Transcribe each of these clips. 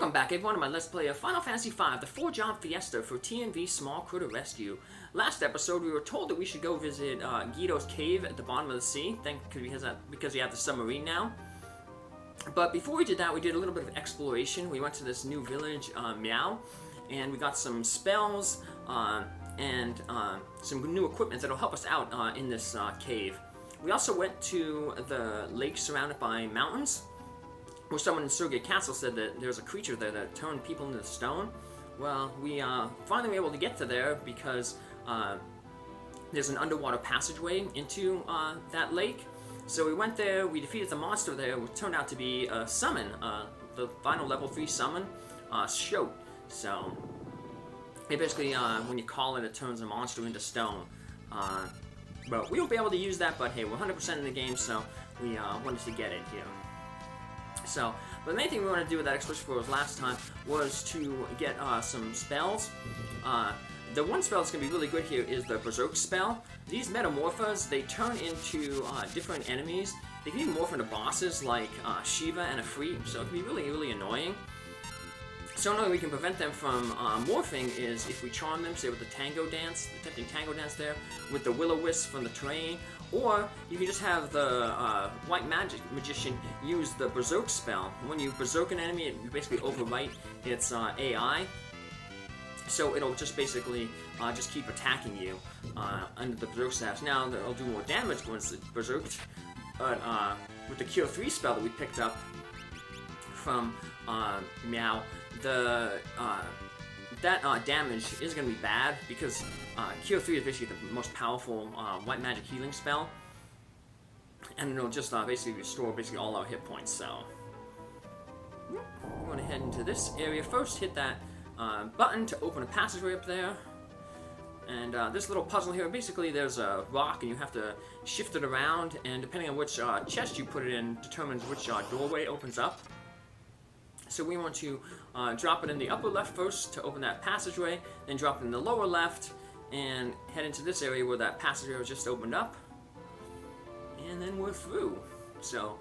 Welcome back everyone to my Let's Play of Final Fantasy V, the 4-job Fiesta for TNV Small Critter Rescue. Last episode we were told that we should go visit Guido's cave at the bottom of the sea, because we have the submarine now. But before we did that, we did a little bit of exploration. We went to this new village, Meow, and we got some spells and some new equipment that'll help us out in this cave. We also went to the lake surrounded by mountains, where someone in Sergei Castle said that there's a creature there that turned people into stone. Well, we finally were able to get to there because there's an underwater passageway into that lake. So we went there, we defeated the monster there, which turned out to be a summon, the final level 3 summon, Shoat. So, it basically, when you call it, it turns a monster into stone. But we won't be able to use that, but hey, we're 100% in the game, so we wanted to get it here. So, but the main thing we want to do with that exploration for us last time was to get some spells. The one spell that's going to be really good here is the Berserk spell. These Metamorphas, they turn into different enemies. They can even morph into bosses like Shiva and Afreet, so it can be really, really annoying. So another way we can prevent them from morphing is if we charm them, say with the Tango Dance, the tempting Tango Dance there, with the Will-O-Wisp from the terrain, or you can just have the White Magician use the Berserk spell. When you Berserk an enemy, you basically overwrite its AI, so it'll just basically just keep attacking you under the Berserk staff. Now, it'll do more damage when it's Berserked, but with the Cure 3 spell that we picked up from Meow, that damage is going to be bad because Cure 3 is basically the most powerful white magic healing spell, and it'll just basically restore all our hit points. So we're going to head into this area first. Hit that button to open a passageway up there, and this little puzzle here. Basically, there's a rock, and you have to shift it around, and depending on which chest you put it in, determines which doorway opens up. So we want to drop it in the upper left first to open that passageway, then drop it in the lower left, and head into this area where that passageway was just opened up. And then we're through. So,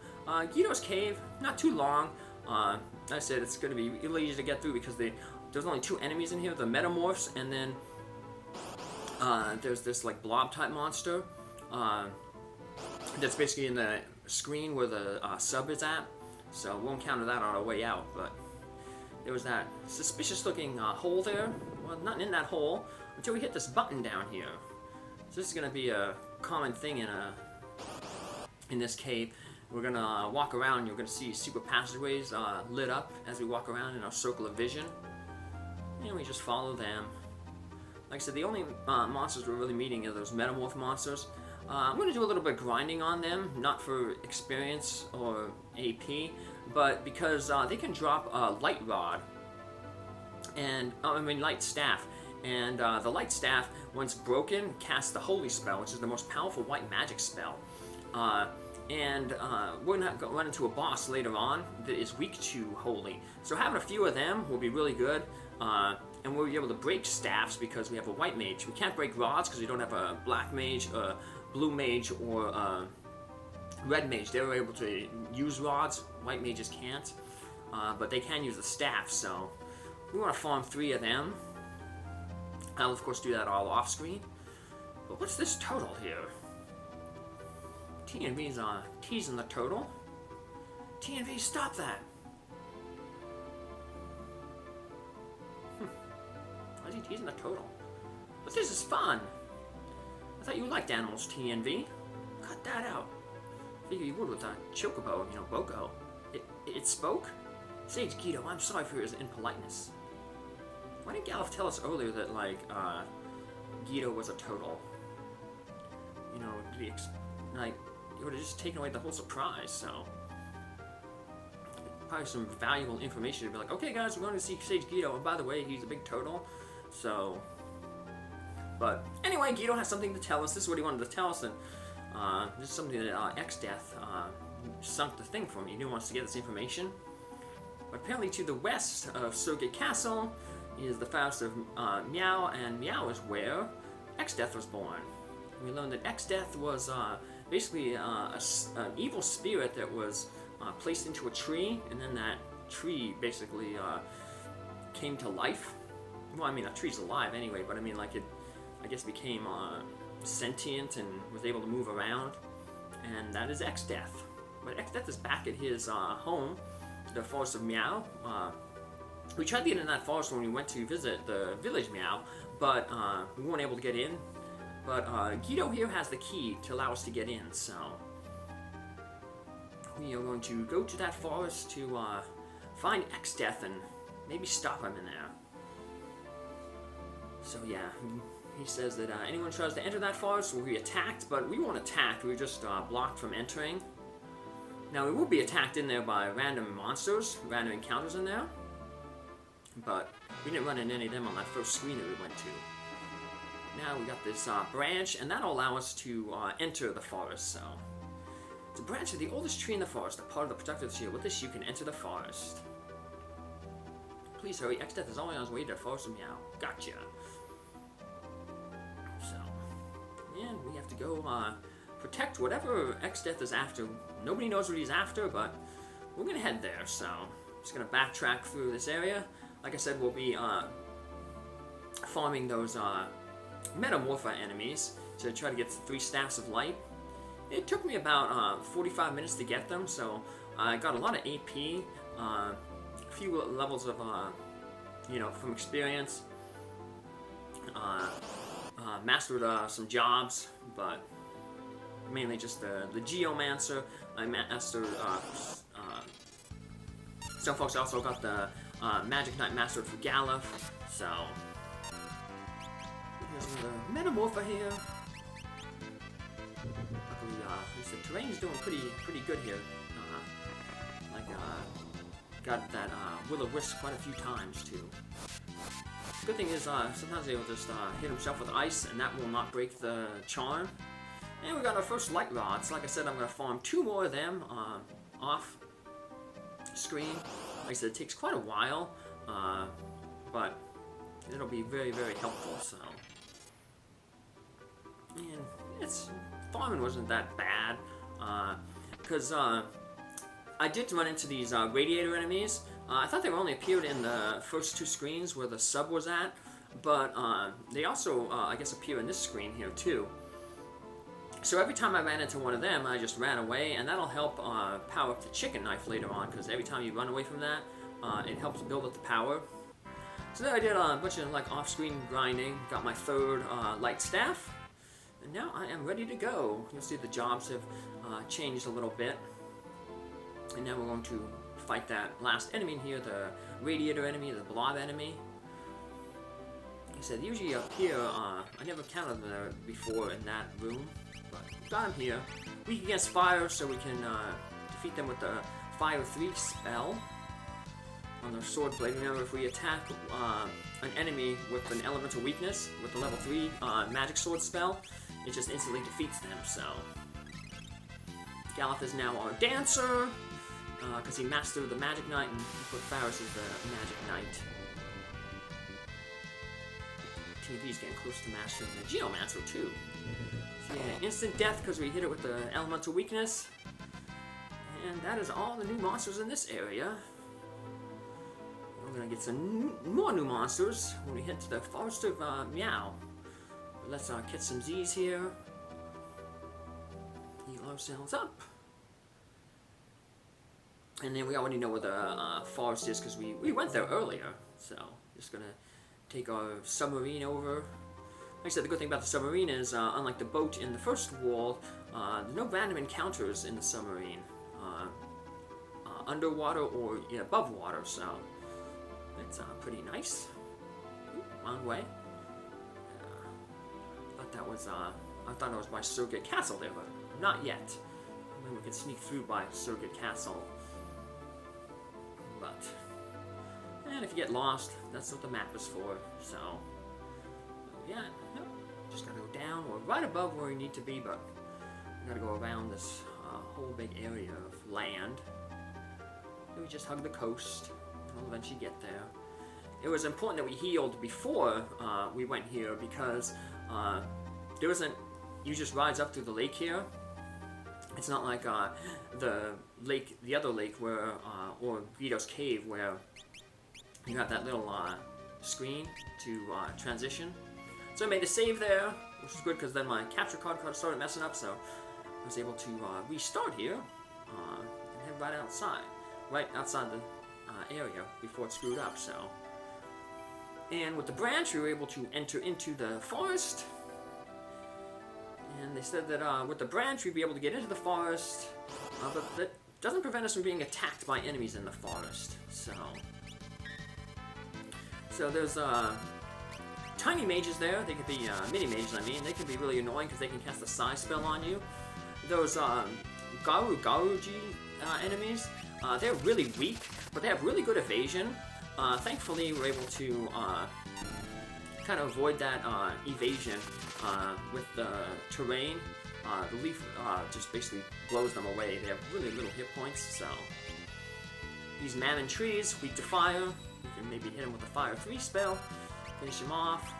Guido's cave, not too long. Like I said, it's going to be really easy to get through because there's only 2 enemies in here, the Metamorphs, and then there's this like blob-type monster that's basically in the screen where the sub is at. So we'll encounter that on our way out, but there was that suspicious-looking hole there. Well, not in that hole until we hit this button down here. So this is going to be a common thing in this cave. We're going to walk around, and you're going to see secret passageways lit up as we walk around in our circle of vision. And we just follow them. Like I said, the only monsters we're really meeting are those Metamorph monsters. I'm going to do a little bit of grinding on them, not for experience or AP, but because they can drop a Light Rod, and Light Staff, and the Light Staff, once broken, casts the Holy Spell, which is the most powerful white magic spell. And we're going to run into a boss later on that is weak to Holy, so having a few of them will be really good. And we'll be able to break staffs because we have a white mage. We can't break rods because we don't have a black mage, a blue mage, or a red mage. They're able to use rods. White mages can't. But they can use the staff, so we want to farm 3 of them. I'll, of course, do that all off screen. But what's this total here? TNV's teasing the total. TNV, stop that! Why is he teasing the total? But this is fun! I thought you liked animals, TNV. Cut that out. Figure you would with a chocobo, Boko. It spoke? Sage Guido, I'm sorry for his impoliteness. Why didn't Galuf tell us earlier that, Guido was a total? It would have just taken away the whole surprise, so... Probably some valuable information to be like, okay guys, we're going to see Sage Guido, and by the way, he's a big total, so... But, anyway, Guido has something to tell us. This is what he wanted to tell us, and this is something that Exdeath sunk the thing for me. He wants to get this information. But apparently to the west of Sergei Castle is the forest of Meow, and Meow is where Exdeath was born. We learned that Exdeath was basically an evil spirit that was placed into a tree, and then that tree basically came to life. Well, I mean, a tree's alive anyway, but I mean, like, it, I guess, became sentient and was able to move around. And that is Exdeath. But Exdeath is back at his home, the Forest of Meow. We tried to get in that forest when we went to visit the village Meow, but we weren't able to get in. But Guido here has the key to allow us to get in, so we are going to go to that forest to find Exdeath and maybe stop him in there. So yeah, he says that anyone tries to enter that forest will be attacked, but we weren't attacked, we were just blocked from entering. Now we will be attacked in there by random monsters, random encounters in there, but we didn't run into any of them on that first screen that we went to. Now we got this branch, and that'll allow us to enter the forest, so. It's a branch of the oldest tree in the forest, a part of the protective shield. With this, you can enter the forest. Please hurry, Exdeath is only on his way to the forest of Meow. Gotcha. So, and we have to go protect whatever Exdeath is after. Nobody knows what he's after, but we're gonna head there, so. Just gonna backtrack through this area. Like I said, we'll be farming those Metamorpha enemies to try to get 3 Staffs of Light. It took me about 45 minutes to get them, so I got a lot of AP, a few levels of, you know, from experience, mastered some jobs, but mainly just the Geomancer. I mastered, some folks also got the Magic Knight mastered for Galuf, so here's another Metamorpha here. The terrain's doing pretty good here. Got that Will-O-Wisp quite a few times too. Good thing is sometimes he'll just hit himself with ice, and that will not break the charm. And we got our first light rods. Like I said, I'm gonna farm 2 more of them off screen. Like I said, it takes quite a while, but it'll be very, very helpful. So, and it's. Farming wasn't that bad, because I did run into these radiator enemies. I thought they only appeared in the first 2 screens where the sub was at, but they also, I guess, appear in this screen here too. So every time I ran into one of them, I just ran away, and that'll help power up the chicken knife later on, because every time you run away from that, it helps build up the power. So then I did a bunch of like off-screen grinding, got my 3rd light staff. And now I am ready to go. You'll see the jobs have changed a little bit. And now we're going to fight that last enemy in here, the radiator enemy, the blob enemy. Like I said, usually up here, I never counted them before in that room, but got him here. Weak against fire, so we can defeat them with the Fire 3 spell on their sword blade. Remember, if we attack an enemy with an elemental weakness, with the level 3 magic sword spell, it just instantly defeats them, so. Galuf is now our dancer, because he mastered the Magic Knight and put Faris as the Magic Knight. TV's getting close to mastering the Geomancer, too. So yeah, instant death because we hit it with the elemental weakness. And that is all the new monsters in this area. We're gonna get some more new monsters when we head to the Forest of Meow. Let's catch some Z's here. Heal ourselves up. And then we already know where the forest is because we went there earlier. So, just gonna take our submarine over. Like I said, the good thing about the submarine is, unlike the boat in the first world, there's no random encounters in the submarine. Underwater or above water, so it's pretty nice. Ooh, wrong way. I thought it was by Surrogate Castle there, but not yet. Maybe we can sneak through by Surrogate Castle. But, and if you get lost, that's what the map is for, so. Yeah, no, just gotta go down, or right above where we need to be, but we gotta go around this whole big area of land. And we just hug the coast, and we'll eventually get there. It was important that we healed before we went here, because there wasn't, you just rides up through the lake here, It's not like the lake, the other lake where, or Guido's cave where you have that little screen to transition. So I made a save there, which is good because then my capture card started messing up, so I was able to restart here and head right outside the area before it screwed up. So, and with the branch, we were able to enter into the forest. And they said that with the branch, we'd be able to get into the forest, but that doesn't prevent us from being attacked by enemies in the forest. So there's tiny mages there. They could be mini mages. I mean, they can be really annoying because they can cast a size spell on you. Those Garuji enemies, they're really weak, but they have really good evasion. Thankfully, we're able to kind of avoid that evasion with the terrain. The leaf just basically blows them away. They have really little hit points, so these mammon trees, weak to fire. You can maybe hit them with a fire 3 spell, finish them off.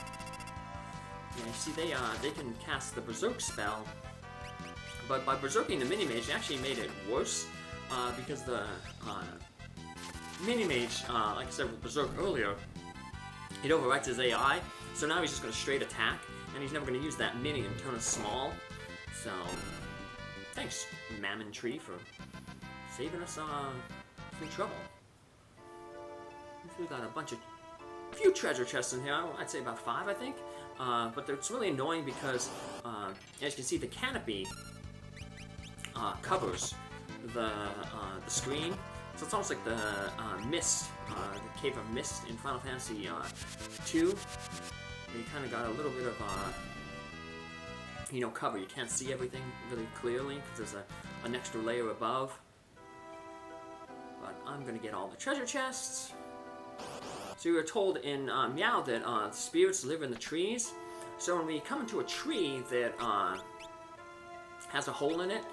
Yeah, you see they can cast the berserk spell, but by berserking the mini mage, they actually made it worse because the mini mage, like I said with berserk earlier, it overwrites his AI. So now he's just going to straight attack, and he's never going to use that mini and turn us small. So, thanks, Mammon Tree, for saving us some trouble. We've got a few treasure chests in here. I'd say about 5, I think. But it's really annoying because, as you can see, the canopy covers the screen. So it's almost like the mist, the Cave of Mist in Final Fantasy 2. You kind of got a little bit of, cover. You can't see everything really clearly because there's an extra layer above. But I'm going to get all the treasure chests. So we were told in Meow that spirits live in the trees. So when we come into a tree that has a hole in it,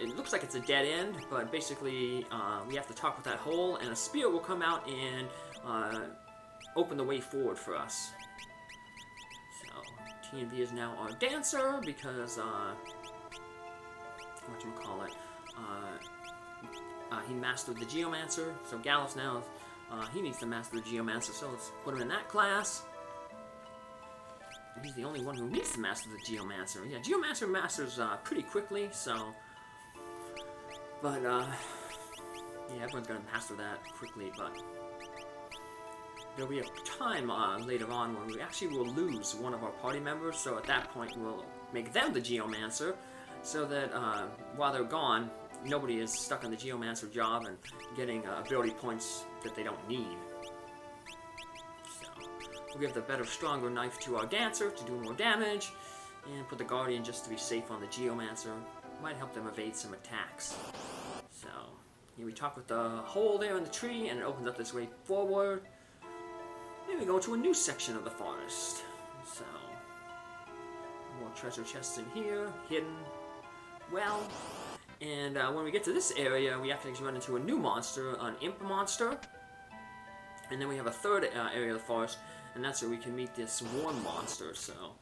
it looks like it's a dead end, but basically we have to talk with that hole, and a spirit will come out and open the way forward for us. TNV is now our dancer because, whatchamacallit, he mastered the Geomancer, so Galuf now, he needs to master the Geomancer, so let's put him in that class. He's the only one who needs to master the Geomancer. Yeah, Geomancer masters pretty quickly, so, but, yeah, everyone's gonna master that quickly, but there'll be a time later on when we actually will lose one of our party members, so at that point we'll make them the Geomancer, so that while they're gone, nobody is stuck on the Geomancer job and getting ability points that they don't need. So, we'll give the better, stronger knife to our Dancer to do more damage, and put the Guardian just to be safe on the Geomancer. Might help them evade some attacks. So, here we talk with the hole there in the tree, and it opens up this way forward. Then we go to a new section of the forest. So, more treasure chests in here, hidden well. And when we get to this area, we actually run into a new monster, an imp monster. And then we have a third area of the forest, and that's where we can meet this worm monster. So,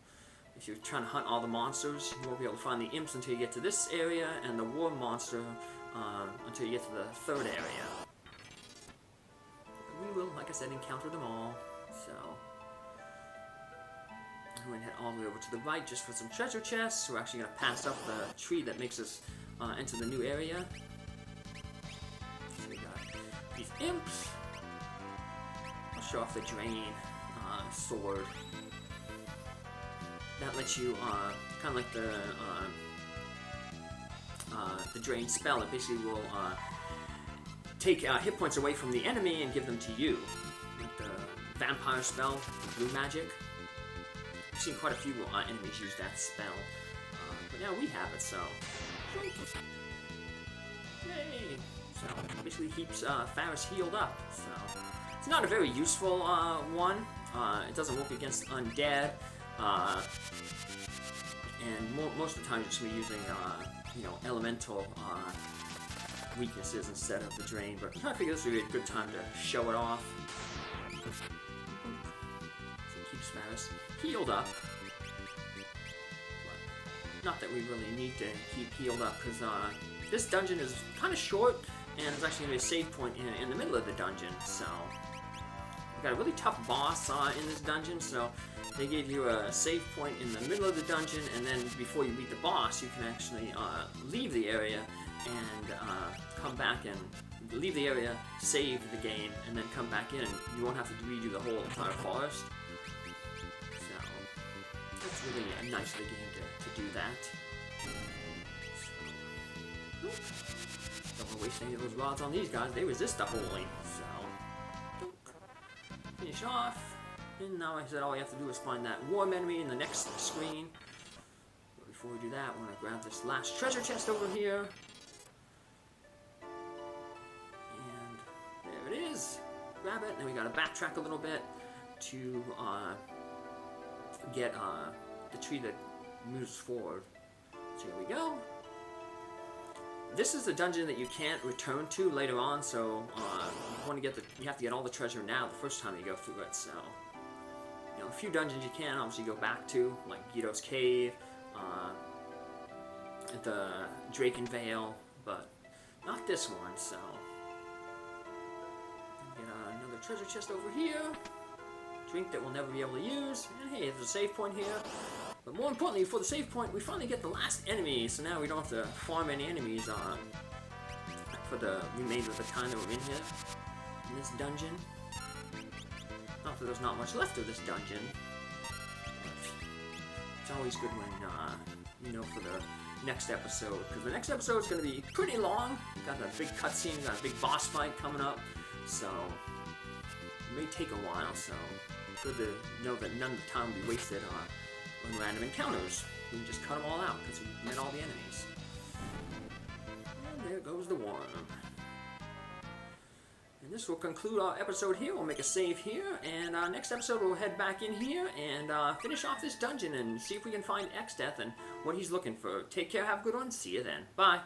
if you're trying to hunt all the monsters, you won't be able to find the imps until you get to this area, and the worm monster until you get to the third area. We will, like I said, encounter them all. So, I'm going to head all the way over to the right just for some treasure chests. We're actually going to pass up the tree that makes us enter the new area. So we got these imps. I'll show off the drain sword. That lets you, kind of like the drain spell, it basically will take hit points away from the enemy and give them to you. Like the vampire spell, the blue magic. I've seen quite a few enemies use that spell. But now we have it, so. Yay! So, it basically keeps Faris healed up. So, it's not a very useful one. It doesn't work against undead. And most of the time you're just going to be using, elemental weaknesses instead of the drain, but I figured this would be a good time to show it off. So it keeps Faris healed up. Not that we really need to keep healed up, because this dungeon is kind of short, and it's actually going to be a save point in the middle of the dungeon, so... We've got a really tough boss in this dungeon, so they gave you a save point in the middle of the dungeon, and then before you meet the boss, you can actually leave the area and come back and leave the area, save the game, and then come back in, and you won't have to redo the whole entire forest. So, that's really nice of the game to do that. So, don't want to waste any of those rods on these guys, they resist the holy, so... Finish off, and now I said all you have to do is find that warm enemy in the next screen. But before we do that, we're going to grab this last treasure chest over here. And there it is. Grab it, and then we got to backtrack a little bit to get the tree that moves forward. So here we go. This is the dungeon that you can't return to later on, so you have to get all the treasure now the first time you go through it. So, a few dungeons you can obviously go back to, like Guido's cave, the Draken Vale, but not this one. So, get another treasure chest over here. Drink that we'll never be able to use, and hey, there's a save point here. But more importantly, for the save point, we finally get the last enemy, so now we don't have to farm any enemies for the remainder of the time that we're in here, in this dungeon. Not that there's not much left of this dungeon, but it's always good when, for the next episode, because the next episode is going to be pretty long. Got a big cutscene, got a big boss fight coming up, so it may take a while, so good to know that none of the time will be wasted on random encounters. We can just cut them all out because we met all the enemies. And there goes the worm. And this will conclude our episode here. We'll make a save here, and next episode we'll head back in here and finish off this dungeon and see if we can find Exdeath and what he's looking for. Take care, have a good one, see you then. Bye!